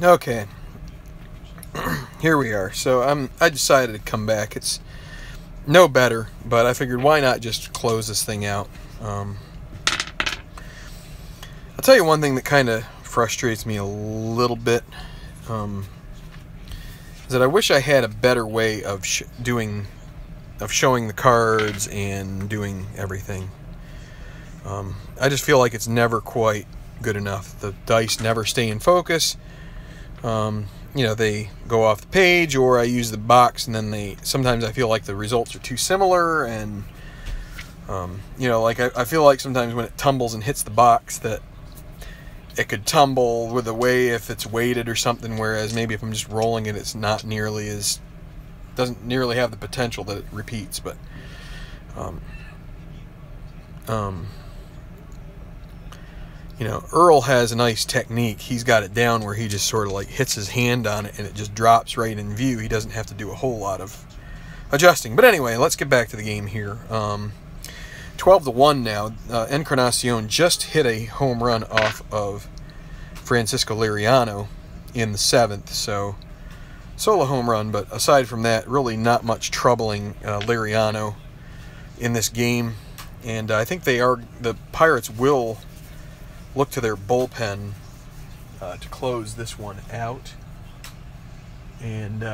Okay, here we are. So I decided to come back. It's no better, but I figured why not just close this thing out. I'll tell you one thing that kind of frustrates me a little bit, is that I wish I had a better way of showing the cards and doing everything. I just feel like it's never quite good enough. The dice never stay in focus. You know, they go off the page, or I use the box, and then sometimes I feel like the results are too similar, and you know, like I feel like sometimes when it tumbles and hits the box that it could tumble with a way if it's weighted or something, whereas maybe if I'm just rolling it, it's not nearly as, doesn't nearly have the potential that it repeats. But you know, Earl has a nice technique. He's got it down where he just sort of like hits his hand on it and it just drops right in view. He doesn't have to do a whole lot of adjusting. But anyway, let's get back to the game here. 12-1 now. Encarnacion just hit a home run off of Francisco Liriano in the 7th. So solo home run, but aside from that, really not much troubling Liriano in this game. And I think the Pirates will look to their bullpen to close this one out. And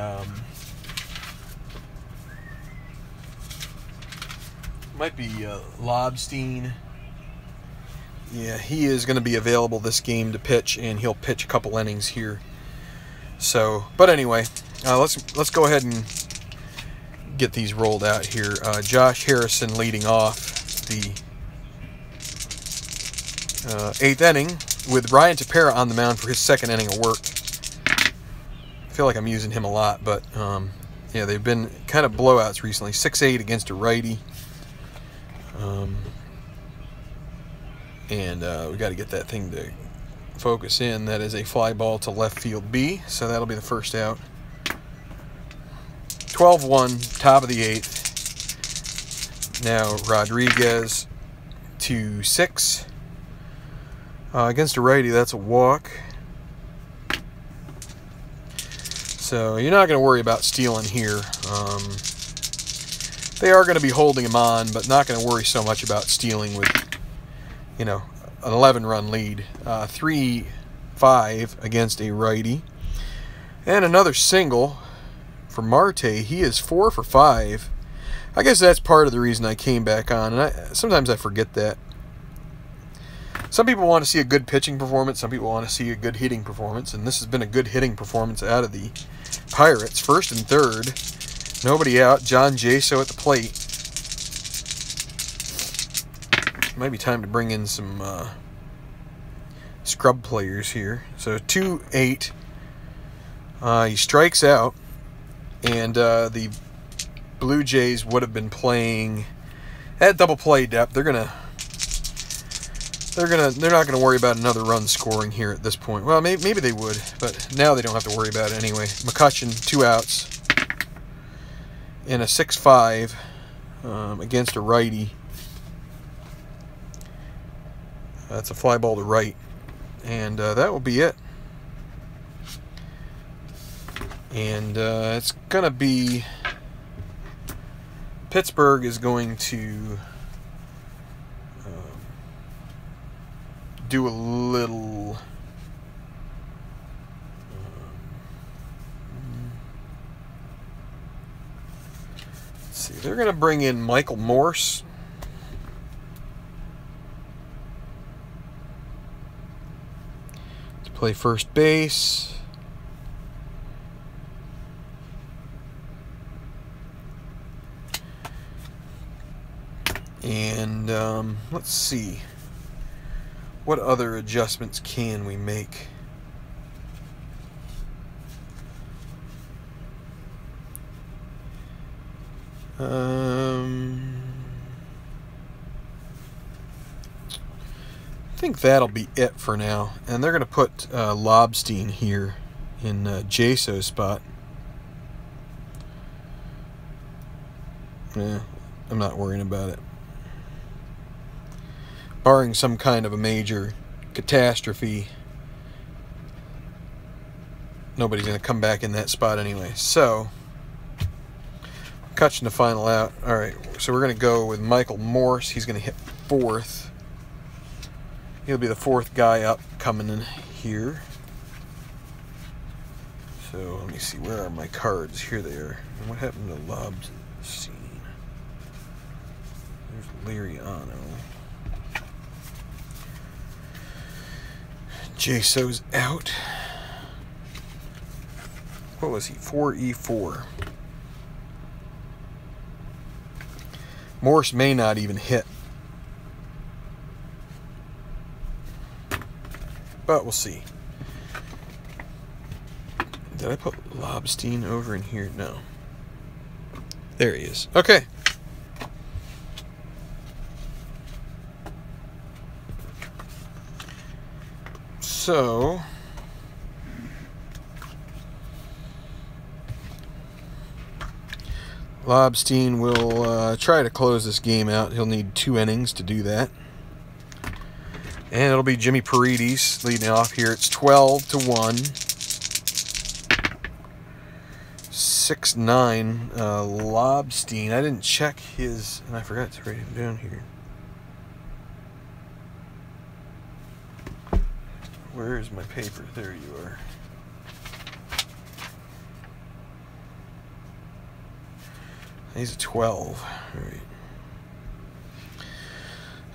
might be Lobstein. Yeah, he is going to be available this game to pitch, and he'll pitch a couple innings here. So, but anyway, let's go ahead and get these rolled out here. Josh Harrison leading off the 8th inning with Ryan Tepera on the mound for his 2nd inning of work. I feel like I'm using him a lot, but yeah, they've been kind of blowouts recently. 6-8 against a righty. And we got to get that thing to focus in. That is a fly ball to left field B, so that'll be the first out. 12-1, top of the 8th. Now Rodriguez 2-6. Against a righty, that's a walk. So you're not going to worry about stealing here. They are going to be holding him on, but not going to worry so much about stealing with, you know, an 11-run lead. 3-5 against a righty. And another single for Marte. He is 4 for 5. I guess that's part of the reason I came back on, and sometimes I forget that. Some people want to see a good pitching performance. Some people want to see a good hitting performance. And this has been a good hitting performance out of the Pirates. 1st and 3rd. Nobody out. John Jaso at the plate. Might be time to bring in some scrub players here. So 2-8. He strikes out. And the Blue Jays would have been playing at double play depth. They're not gonna worry about another run scoring here at this point. Well, maybe they would, but now they don't have to worry about it anyway. McCutcheon, 2 outs in a 6-5 against a righty. That's a fly ball to right, and that will be it. And it's gonna be Pittsburgh is going to do a little let's see, they're going to bring in Michael Morse to play first base. And let's see, what other adjustments can we make? I think that'll be it for now. And they're going to put Lobstein here in Jaso's spot. Yeah, I'm not worrying about it. Barring some kind of a major catastrophe, nobody's going to come back in that spot anyway. So, catching the final out. All right, so we're going to go with Michael Morse. He's going to hit fourth. He'll be the fourth guy up coming in here. So let me see, where are my cards? Here they are. And what happened to Lobstein? There's Liriano. Jaso's out. What was he? 4E4. Morse may not even hit. But we'll see. Did I put Lobstein over in here? No. There he is. Okay. So, Lobstein will try to close this game out. He'll need 2 innings to do that. And it'll be Jimmy Paredes leading off here. It's 12-1. 6-9. Lobstein. I didn't check his, and I forgot to write him down here. Where is my paper? There you are. He's a 12. All right.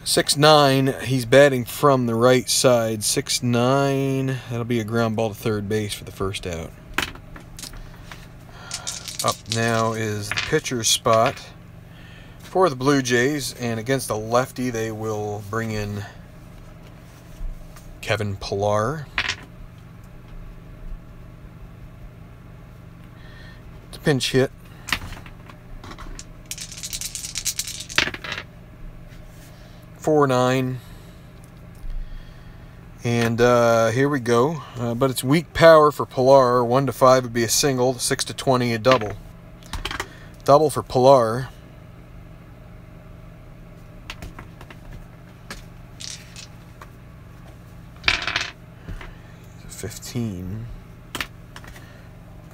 6-9. He's batting from the right side. 6-9. That'll be a ground ball to third base for the first out. Up now is the pitcher's spot for the Blue Jays, and against the lefty they will bring in Kevin Pillar. To pinch hit. 4-9. And here we go. But it's weak power for Pillar. 1-5 would be a single. 6-20 a double. Double for Pillar. He's a 15.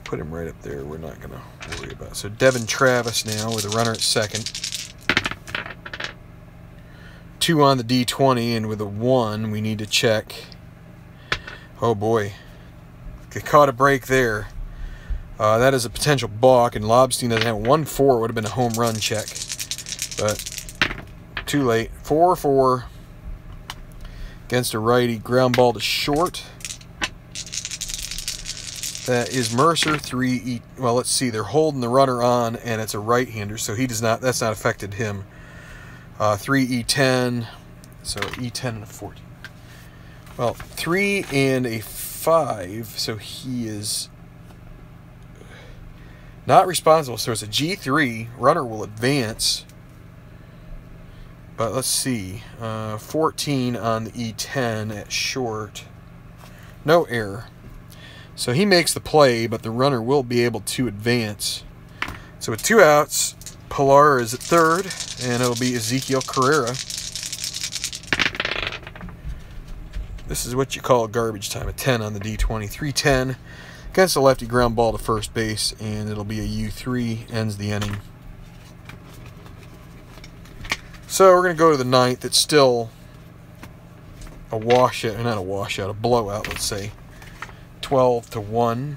Put him right up there. We're not going to worry about it. So Devin Travis now with a runner at second. 2 on the D20, and with a 1 we need to check. Oh boy, they caught a break there. That is a potential balk, and Lobstein doesn't have 1-4. Would have been a home run check, but too late. 4-4 against a righty. Ground ball to short. That is Mercer. 3E. Well, let's see. They're holding the runner on, and it's a right-hander, so he does not. That's not affected him. 3E10, so E10 and a 14. Well, 3 and a 5, so he is not responsible. So it's a G3. Runner will advance. But let's see. 14 on the E10 at short. No error. So he makes the play, but the runner will be able to advance. So with 2 outs, Pillar is at third, and it'll be Ezekiel Carrera. This is what you call garbage time. A 10 on the D20. 3-10 against a lefty, ground ball to first base, and it'll be a U3. Ends the inning. So we're going to go to the ninth. It's still a washout, not a washout, a blowout, let's say. 12-1.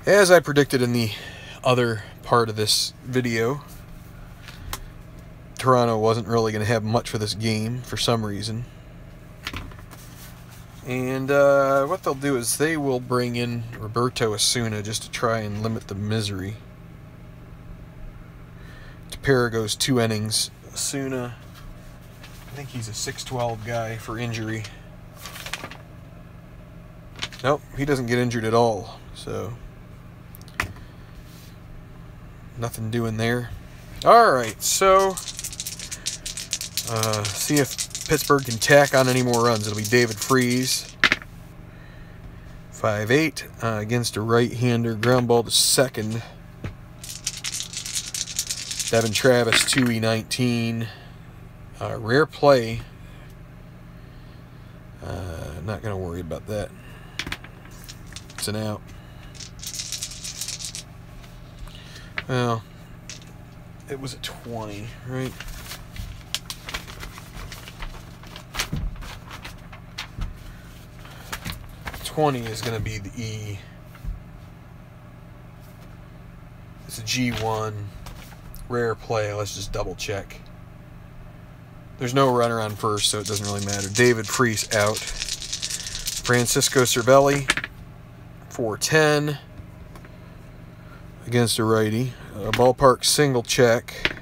As I predicted in the other part of this video, Toronto wasn't really going to have much for this game for some reason. And what they'll do is they will bring in Roberto Osuna just to try and limit the misery. Tepera goes 2 innings. Osuna, I think he's a 6-12 guy for injury. Nope, he doesn't get injured at all. So nothing doing there. Alright, so see if Pittsburgh can tack on any more runs. It'll be David Freese. 5-8 against a right-hander. Ground ball to second. Devin Travis, 2E19. Rare play. Not going to worry about that. It's an out. Well, it was a 20, right? $20 is going to be the E. It's a G1. Rare play. Let's just double check. There's no runner on first, so it doesn't really matter. David Freese out. Francisco Cervelli, 410 against a righty. Ballpark single check.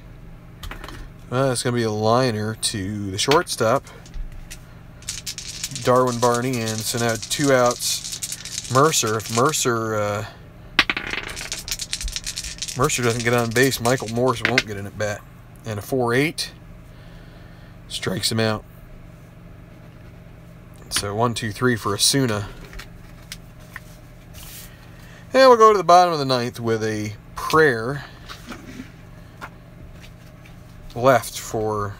It's going to be a liner to the shortstop, Darwin Barney, and so now 2 outs. Mercer. If Mercer doesn't get on base, Michael Morse won't get in at bat. And a 4-8 strikes him out. So 1-2-3 for Osuna. And we'll go to the bottom of the 9th with a prayer left for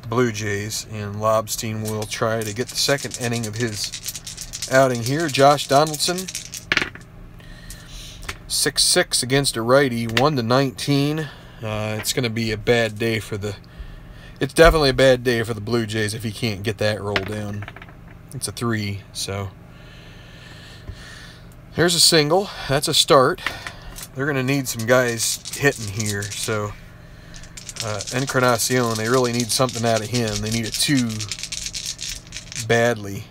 the Blue Jays, and Lobstein will try to get the 2nd inning of his outing here. Josh Donaldson, 6-6 against a righty, 1-19. It's going to be a bad day for the. It's definitely a bad day for the Blue Jays if he can't get that roll down. It's a 3, so there's a single. That's a start. They're going to need some guys hitting here. So Encarnacion, they really need something out of him. They need a 2 badly.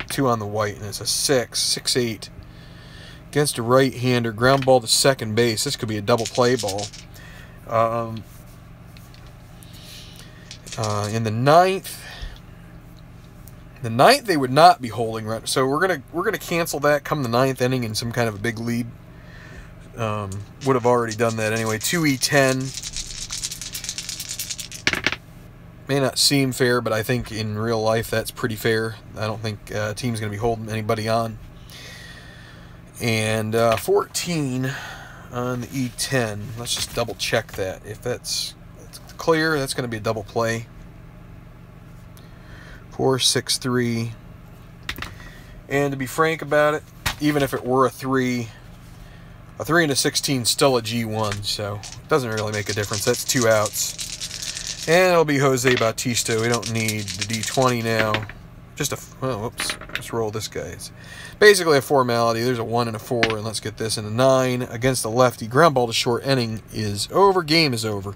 2 on the white, and it's a 6-8 against a right-hander. Ground ball to second base. This could be a double play ball. In the 9th, they would not be holding right. So we're gonna cancel that come the 9th inning in some kind of a big lead. Would have already done that anyway. 2E10 may not seem fair, but I think in real life that's pretty fair. I don't think a team's gonna be holding anybody on. And 14 on the E10. Let's just double check that. If that's clear, that's going to be a double play. 4-6-3. And to be frank about it, even if it were a 3 and a 16 is still a G1, so it doesn't really make a difference. That's 2 outs. And it'll be Jose Bautista. We don't need the D20 now. Just a, oh, whoops. Let's roll this guy. It's basically a formality. There's a 1 and a 4, and let's get this in a 9 against the lefty. Ground ball to short. Inning is over. Game is over.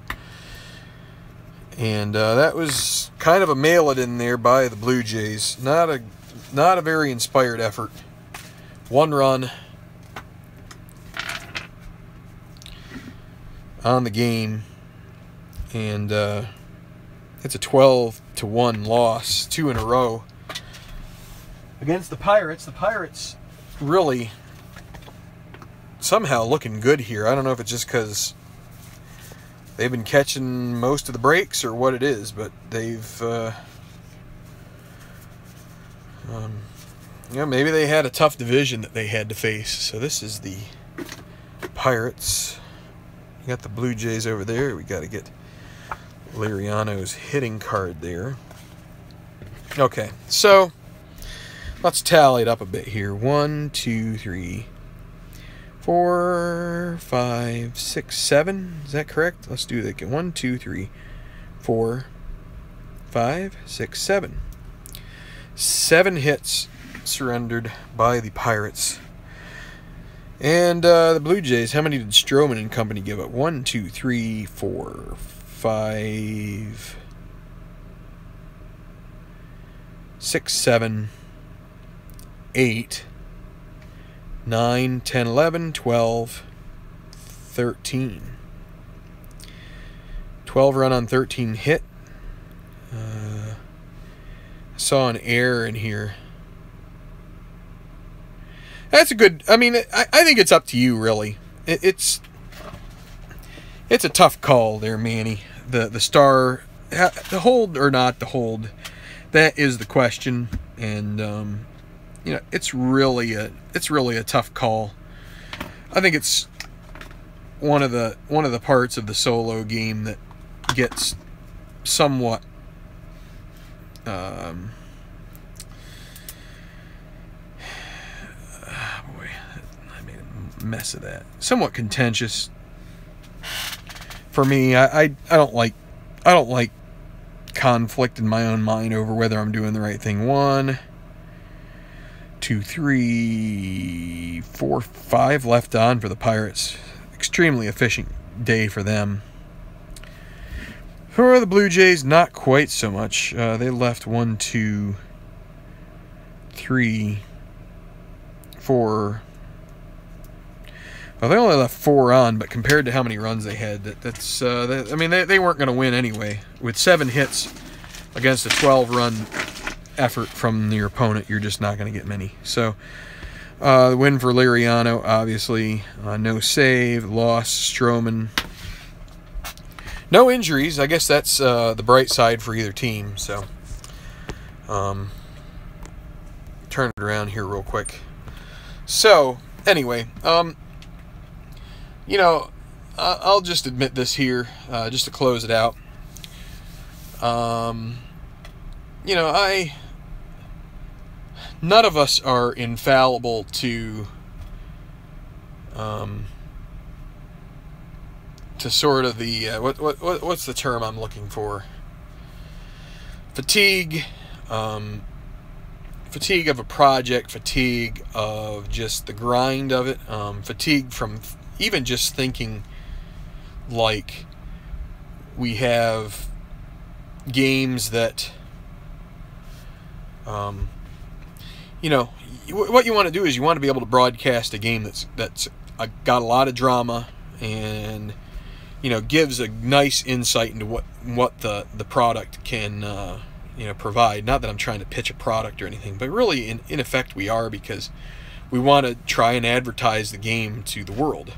And that was kind of a mail it in there by the Blue Jays. Not a very inspired effort. 1 run on the game, and it's a 12-1 loss, 2 in a row against the Pirates. The Pirates really somehow looking good here. I don't know if it's just because they've been catching most of the breaks or what it is, but they've, maybe they had a tough division that they had to face. So this is the Pirates. You got the Blue Jays over there. We got to get Liriano's hitting card there. Okay, so let's tally it up a bit here. 1, 2, 3, 4, 5, 6, 7. Is that correct? Let's do that again. 1, 2, 3, 4, 5, 6, 7. 7 hits surrendered by the Pirates. And the Blue Jays, how many did Stroman and company give up? 1, 2, 3, 4, 5, 6, 7, 8, 9, 10, 11, 12, 13. 12 run on 13 hit. I saw an error in here. That's a good, I mean, I think it's up to you, really. It's a tough call there, Manny. The star, to hold or not to hold, that is the question. And, it's really a tough call. I think it's one of the parts of the solo game that gets somewhat boy, I made a mess of that. Somewhat contentious for me. I don't like conflict in my own mind over whether I'm doing the right thing. 1, 2, 3, 4, 5 left on for the Pirates. Extremely efficient day for them. For the Blue Jays, not quite so much. They left 1, 2, 3, 4. Well, they only left 4 on, but compared to how many runs they had, I mean, they weren't going to win anyway. With 7 hits against a 12-run effort from your opponent, you're just not going to get many. So, the win for Liriano, obviously. No save, loss, Stroman. No injuries. I guess that's the bright side for either team. So, turn it around here real quick. So, anyway, you know, I'll just admit this here, just to close it out. You know, none of us are infallible to sort of the what's the term I'm looking for? Fatigue. Fatigue of a project, fatigue of just the grind of it, fatigue from even just thinking like we have games that, you know, what you want to do is you want to be able to broadcast a game that's got a lot of drama and, you know, gives a nice insight into what the product can you know, provide. Not that I'm trying to pitch a product or anything, but really in effect we are, because we want to try and advertise the game to the world.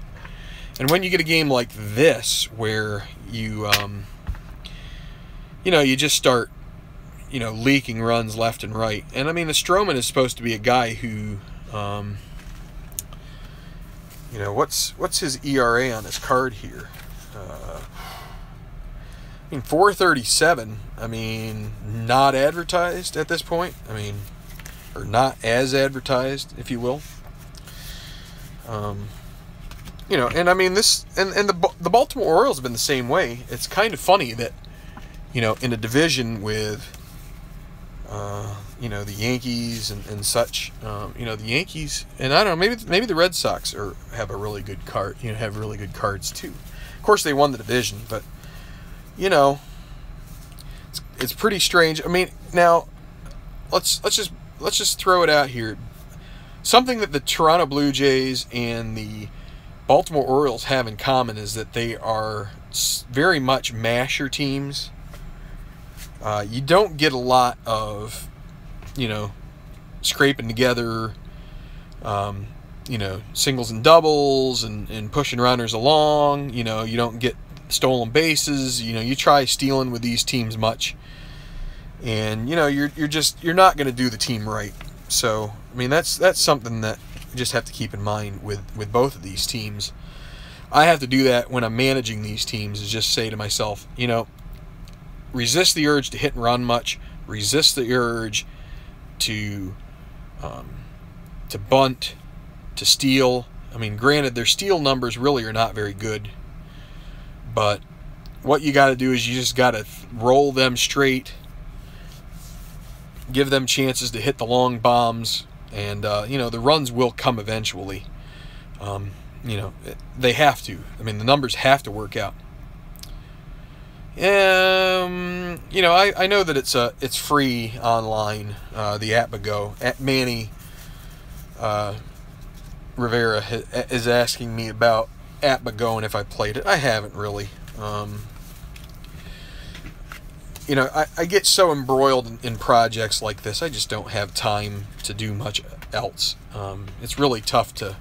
And when you get a game like this where you you know, you just start, you know, leaking runs left and right. And I mean, the Stroman is supposed to be a guy who you know, what's his ERA on his card here? I mean, 4.37. I mean, not advertised at this point. I mean, or not as advertised, if you will. You know, and I mean this, and the Baltimore Orioles have been the same way. It's kind of funny that, you know, in a division with, you know, the Yankees and such, you know, the Yankees, and I don't know, maybe the Red Sox have a really good card, you know, have really good cards too. Of course, they won the division, but, you know, it's pretty strange. I mean, now let's just throw it out here. Something that the Toronto Blue Jays and the Baltimore Orioles have in common is that they are very much masher teams. You don't get a lot of, you know, scraping together, you know, singles and doubles and pushing runners along. You know, you don't get stolen bases. You know, you try stealing with these teams much, and you know, you're not going to do the team right. So I mean, that's something that you just have to keep in mind with both of these teams. I have to do that when I'm managing these teams, is just say to myself, you know, resist the urge to hit and run much, resist the urge to bunt, to steal. I mean, granted, their steal numbers really are not very good, but what you got to do is you just got to roll them straight, give them chances to hit the long bombs, and you know, the runs will come eventually. You know, they have to. I mean, the numbers have to work out. You know, I know that it's free online. The AppBgo. Manny Rivera is asking me about AppBgo and if I played it. I haven't really. You know, I get so embroiled in projects like this, I just don't have time to do much else. It's really tough to,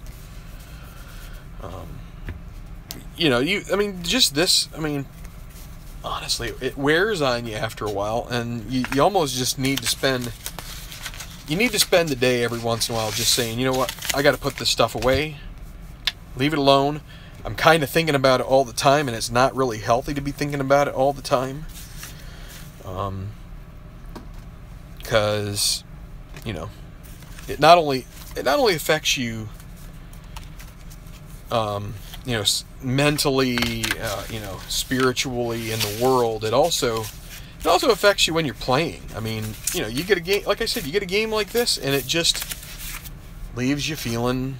you know, I mean, just this, I mean, honestly, it wears on you after a while, and you almost just need to spend the day every once in a while just saying, you know what, I got to put this stuff away, leave it alone. I'm kind of thinking about it all the time, and it's not really healthy to be thinking about it all the time. because, you know, it not only affects you, you know, mentally, you know, spiritually in the world. It also affects you when you're playing. I mean, you know, you get a game, like I said, you get a game like this, and it just leaves you feeling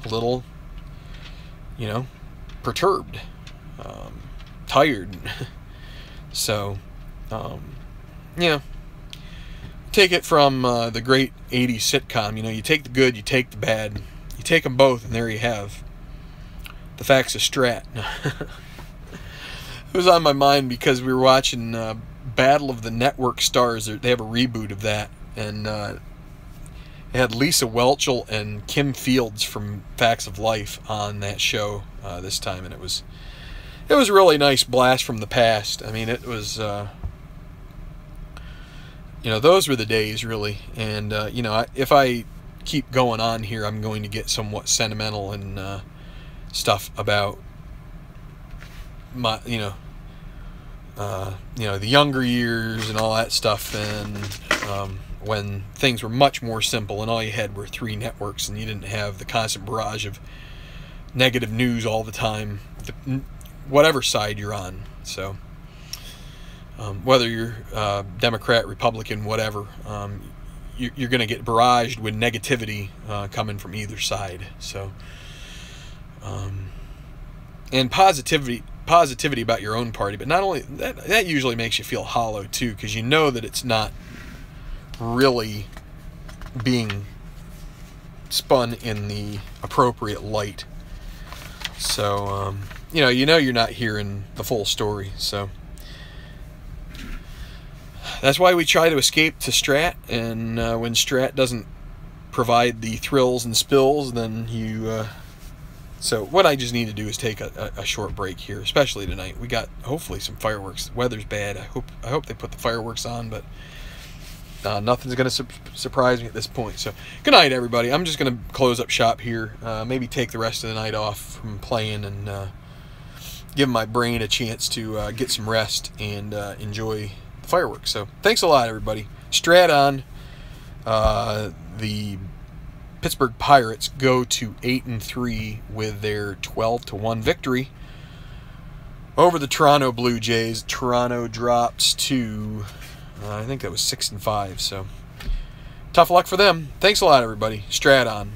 a little, you know, perturbed, tired. So, yeah. Take it from the great 80s sitcom. You know, you take the good, you take the bad, you take them both, and there you have the facts of Strat. It was on my mind because we were watching Battle of the Network Stars. They have a reboot of that, and it had Lisa Whelchel and Kim Fields from Facts of Life on that show this time, and it was a really nice blast from the past. I mean, it was, you know, those were the days, really. And, you know, if I keep going on here, I'm going to get somewhat sentimental and stuff about my, you know, the younger years and all that stuff, and when things were much more simple and all you had were 3 networks and you didn't have the constant barrage of negative news all the time, whatever side you're on. So whether you're Democrat, Republican, whatever, you're going to get barraged with negativity coming from either side. So and positivity about your own party, but not only that usually makes you feel hollow too, because you know that it's not really being spun in the appropriate light. So you know you're not hearing the full story. So that's why we try to escape to Strat, and when Strat doesn't provide the thrills and spills, then you so what I just need to do is take a short break here, especially tonight. We got hopefully some fireworks. The weather's bad. I hope they put the fireworks on, but nothing's going to surprise me at this point. So good night, everybody. I'm just going to close up shop here. Maybe take the rest of the night off from playing, and give my brain a chance to get some rest and enjoy the fireworks. So thanks a lot, everybody. Strat on. The Pittsburgh Pirates go to 8-3 with their 12-1 victory over the Toronto Blue Jays. Toronto drops to, I think that was 6-5. So tough luck for them. Thanks a lot, everybody. Strat on.